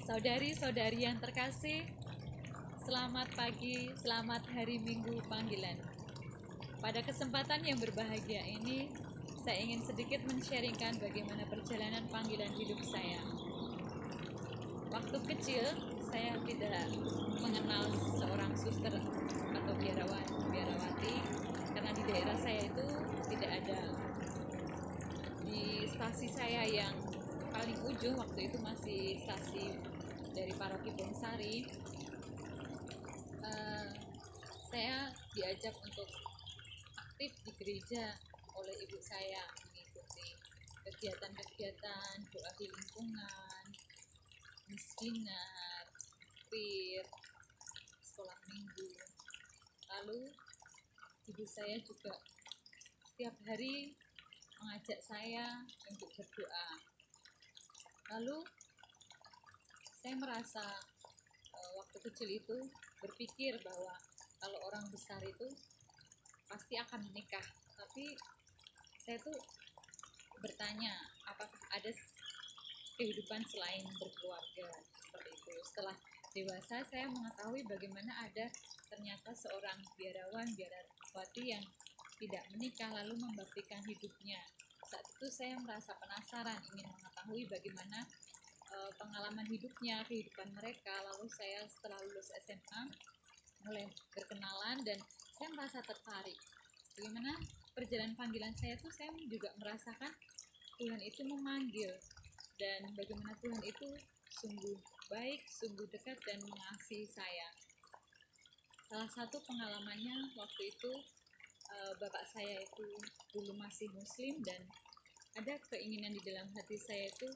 Saudari-saudari yang terkasih, selamat pagi, selamat hari Minggu panggilan. Pada kesempatan yang berbahagia ini, saya ingin sedikit men-sharingkan bagaimana perjalanan panggilan hidup saya. Waktu kecil, saya tidak mengenal seorang suster atau biarawati, karena di daerah saya itu tidak ada. Di stasi saya yang paling ujung waktu itu masih stasi dari Paroki Bongsari, saya diajak untuk aktif di gereja oleh ibu saya, mengikuti kegiatan-kegiatan doa di lingkungan, miskinat, pir, sekolah minggu. Lalu ibu saya juga setiap hari mengajak saya untuk berdoa. Lalu saya merasa waktu kecil itu berpikir bahwa kalau orang besar itu pasti akan menikah, tapi saya tuh bertanya apakah ada kehidupan selain berkeluarga seperti itu. Setelah dewasa saya mengetahui bagaimana ada ternyata seorang biarawati yang tidak menikah lalu membaktikan hidupnya. Saat itu saya merasa penasaran, ingin mengetahui bagaimana pengalaman hidupnya, kehidupan mereka. Lalu saya setelah lulus SMA mulai berkenalan dan saya merasa tertarik. Bagaimana perjalanan panggilan saya itu, saya juga merasakan Tuhan itu memanggil dan bagaimana Tuhan itu sungguh baik, sungguh dekat dan mengasihi saya. Salah satu pengalamannya waktu itu bapak saya itu dulu masih muslim dan ada keinginan di dalam hati saya itu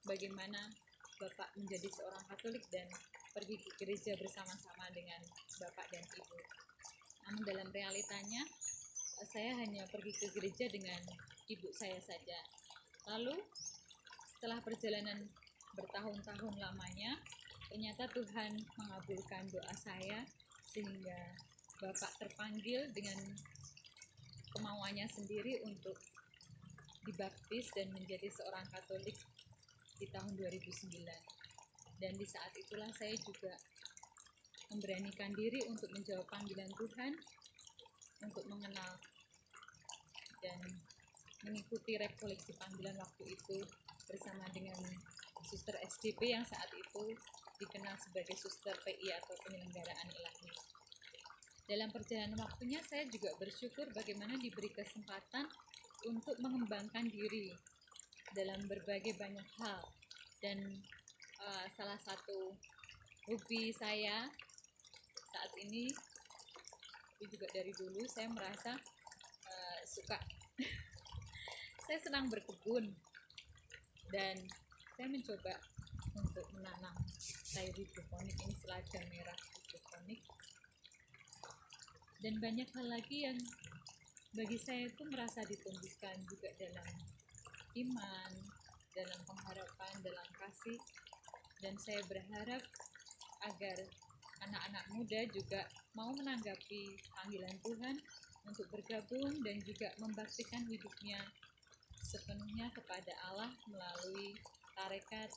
bagaimana bapak menjadi seorang Katolik dan pergi ke gereja bersama-sama dengan bapak dan ibu. Namun dalam realitanya saya hanya pergi ke gereja dengan ibu saya saja. Lalu setelah perjalanan bertahun-tahun lamanya, ternyata Tuhan mengabulkan doa saya sehingga bapak terpanggil dengan kemauannya sendiri untuk dibaptis dan menjadi seorang Katolik di tahun 2009. Dan di saat itulah saya juga memberanikan diri untuk menjawab panggilan Tuhan, untuk mengenal dan mengikuti rekoleksi panggilan waktu itu bersama dengan suster SDP yang saat itu dikenal sebagai suster PI atau penyelenggaraan ilahi. Dalam perjalanan waktunya saya juga bersyukur bagaimana diberi kesempatan untuk mengembangkan diri dalam berbagai banyak hal. Dan salah satu hobi saya saat ini, tapi juga dari dulu saya merasa suka saya senang berkebun dan saya mencoba untuk menanam sayur hidroponik, ini selada merah hidroponik, dan banyak hal lagi yang bagi saya itu merasa ditumbuhkan juga dalam iman, dalam pengharapan, dalam kasih. Dan saya berharap agar anak-anak muda juga mau menanggapi panggilan Tuhan untuk bergabung dan juga membaktikan hidupnya sepenuhnya kepada Allah melalui tarekat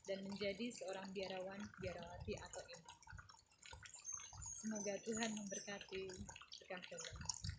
dan menjadi seorang biarawati atau imam. Semoga Tuhan memberkati. Berkah.